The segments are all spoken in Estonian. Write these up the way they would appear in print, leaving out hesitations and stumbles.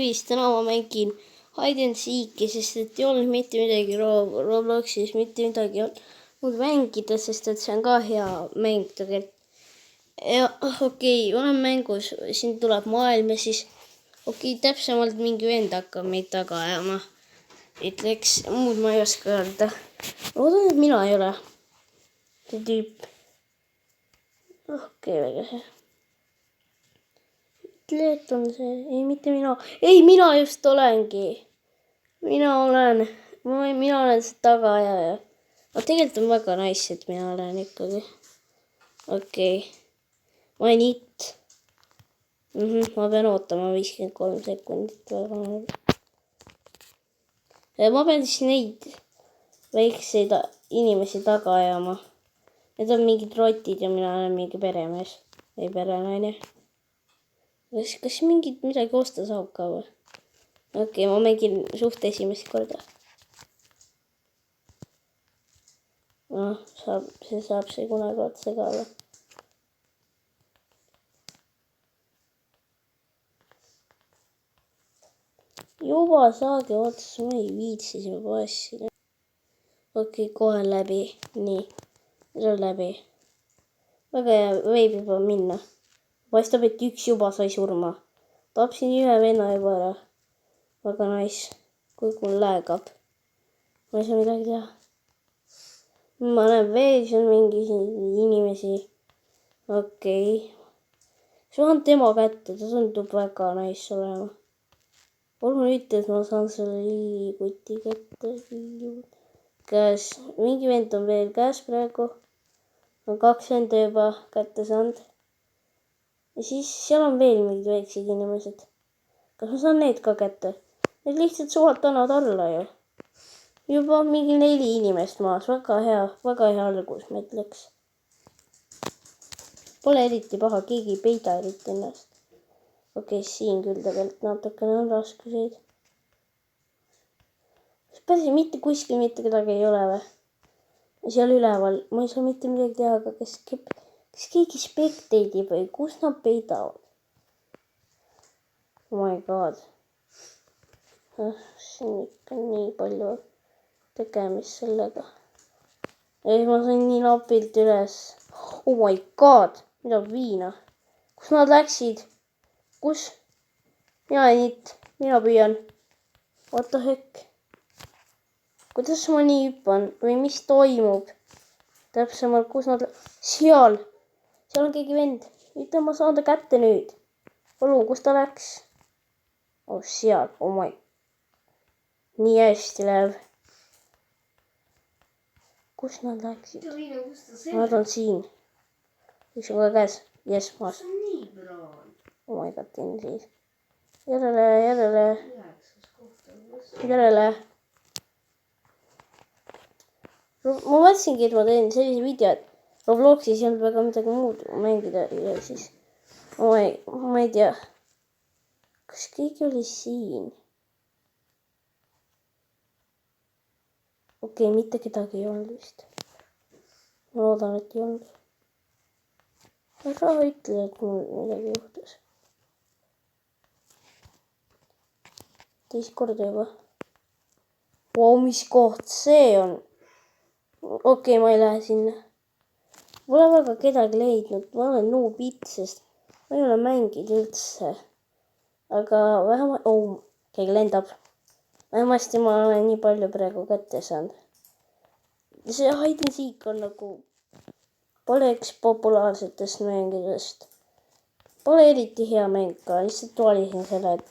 tervist, täna ma mängin Hide and Seeki, sest et ei olnud mitte midagi Robloxis, mitte midagi muud mängida, sest et see on ka hea mäng tegelikult. Ja okei, olen mängus, siin tuleb maailm ja siis täpsemalt mingi vend hakkab meid taga ajama. Ütleks, muud ma ei oska öelda. Loodan, et mina ei ole see tüüp. Väga hea. Ütle, et on see. Ei, mitte mina. Ei, mina just olengi. Mina olen see tagaajaja. Aga tegelikult on väga nice, et mina olen ikkagi. Okei. Ma olen it. Ma pean ootama 53 sekundit. Ma pean siis neid väikseid inimesi taga ajama. Need on mingid rotid ja mina olen mingi peremees. Või perenaine. Kas midagi osta saab ka või? Okei, ma mängin suht esimest korda. Saab see kunagi otsa ka või? Juba saage otsa, ma ei viitsi siin passida. Okei, kohe läbi. Nii, see on läbi. Väga hea, võib juba minna. Paistab, et üks juba sai surma. Tapsin ühe venna juba ära. Väga nice. Kui mul läägab. Ma ei saa midagi teha. Ma näen veel seal mingi inimesi. Okei. Saan tema kätte, ta tundub väga nice olema. Palun ütle, et ma saan selle lillikuti kätte. Käes. Mingi vend on veel käes praegu. On 2 venda juba kätte saanud. Ja siis seal on veel mingid väiksed inimesed. Kas ma saan need ka kätte? Need lihtsalt suvad annavad alla ju. Juba mingi 4 inimest maas. Väga hea algus, ma ütleks. Pole eriti paha, keegi ei peida eriti ennast. Okei, siin küll tegelikult natukene on raskuseid. Päris mitte kuskil mitte kedagi ei ole või? Seal üleval, ma ei saa mitte midagi teha, aga kas keegi spekteidib või kus nad peidavad? Oh my god. Siin ikka nii palju tegemist sellega. Ja ma sain nii napilt üles. Oh my god, mida viina? Kus nad läksid? Kus? Mina püüan. What the heck? Kuidas ma nii hüppan? Või mis toimub? Täpsemalt, kus nad... Seal on keegi vend. Ütle, ma saan ta kätte nüüd. Palun, kus ta läks? Oh, seal. Oh my. Nii hästi läheb. Kus nad läksid? Nad on siin. Üks on ka käes. Yes, maas. Oh my god, teen siis. Järele. Ma mõtlesingi, et ma teen sellise video, et Robloxis ei olnud väga midagi muud mängida ja siis ma ei tea, kas keegi oli siin? Okei, mitte kedagi ei olnud vist. Ma loodan, et ei olnud. Ära ütle, et mul midagi juhtus. Teist korda juba. Wow, mis koht see on? Okei, ma ei lähe sinna. Pole väga kedagi leidnud. Ma olen noob-it, sest ma ei ole mänginud üldse. Aga vähemalt... Oh, keegi lendab. Vähemasti ma olen nii palju praegu kätte saanud. See Hide and Seek on nagu... Pole üks populaarsetest mängidest. Pole eriti hea mäng ka. Lihtsalt valisin selle, et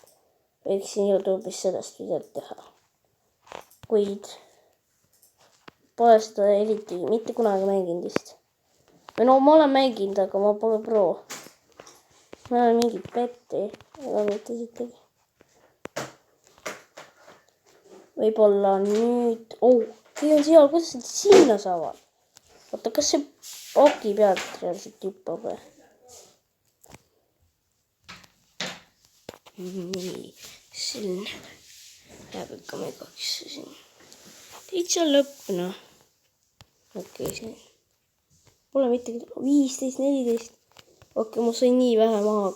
võiksin YouTube'is sellest videot teha. Kuid... Pole seda eriti mitte kunagi mänginud vist. Või no ma olen mänginud, aga ma pole pro. Ma olen mingit petti. Ega mitte sittagi. Võib-olla nüüd... Oh, see on seal. Kuidas nad sinna saavad? Oota, kas see ploki pealt reaalselt hüppab või? Nii. Siin läheb ikka megaks siin. Täitsa lõpp, noh. Okei, see pole mitte 15, 14. Okei, ma sain nii vähe maha.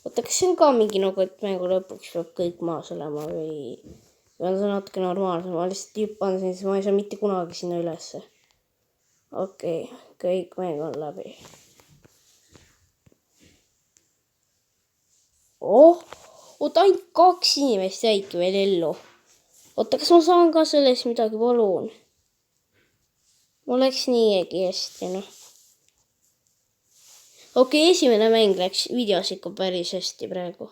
oota, kas see on ka mingi nagu, et mängu lõpuks peab kõik maas olema või on see natuke normaalsem? Ma lihtsalt hüppan siin, siis ma ei saa mitte kunagi sinna ülesse. Okei, kõik mäng on läbi. Oota, ainult 2 inimest jäidki veel ellu. Oota, kas ma saan ka selles midagi, palun? Mul läks niigi hästi, noh. Okei, esimene mäng läks videos ikka päris hästi praegu.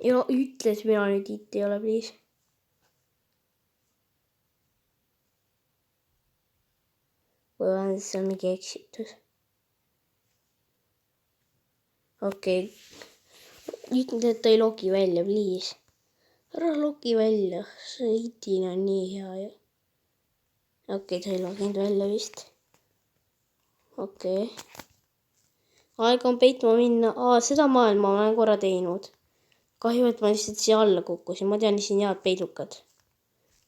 Ja ütle, et mina nüüd it ei ole, please. Või on seal mingi eksitus? Okei. Ütle, et ta ei logi välja, please. Ära logi välja, see itina on nii hea ju. Okei, ta ei loginud välja vist. Okei. Aeg on peitma minna. Seda maailma ma olen korra teinud. Kahju, et ma lihtsalt siia alla kukkusin. Ma tean siin head peidukad.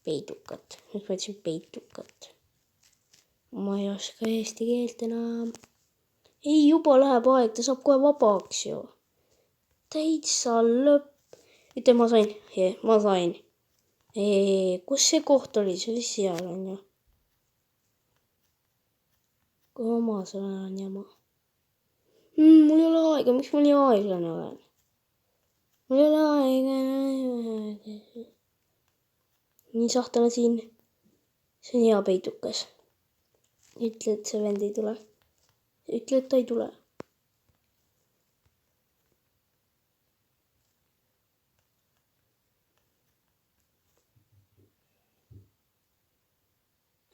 Peidukad. Nüüd ma ütlesin peidukad. Ma ei oska eesti keelt enam. Ei, juba läheb aeg. Ta saab kohe vabaks ju. Täitsa lõpp. Ütle, ma sain. Ma sain. Kus see koht oli? See oli seal, on ju. Kui oma sõna on jama. Mul ei ole aega. Miks ma nii aeglane olen? Mul ei ole aega. Nii sahtel on siin. See on hea peidukas. Ütle, et see vend ei tule. Ütle, et ta ei tule.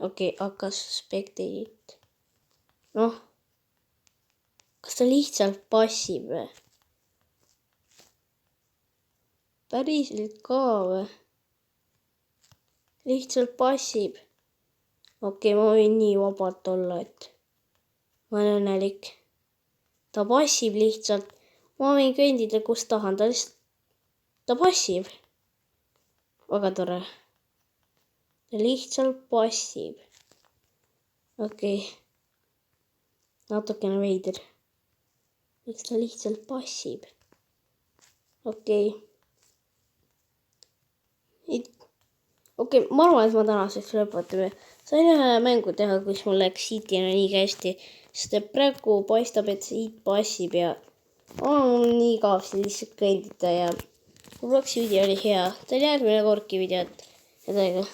Okei, hakkas spectate'it. Noh. Kas ta lihtsalt passib või? Päriselt ka või? Lihtsalt passib. Okei, ma võin nii vabalt olla, et ma olen õnnelik. Ta passib lihtsalt. Ma võin kõndida, kus tahan. Ta passib. Väga tore. Ta lihtsalt passib. Okei. Natukene veider. Miks ta lihtsalt passib? Okei. Okei, ma arvan, et ma tänaseks lõpetame. Sain ühe mängu teha, kus mul läks itina nii hästi. Sest praegu paistab, et see it passib ja mul on nii kaavasti lihtsalt kõndida ja Robloksi video oli hea. Ta oli järgmine kordki videot. Ja teiega.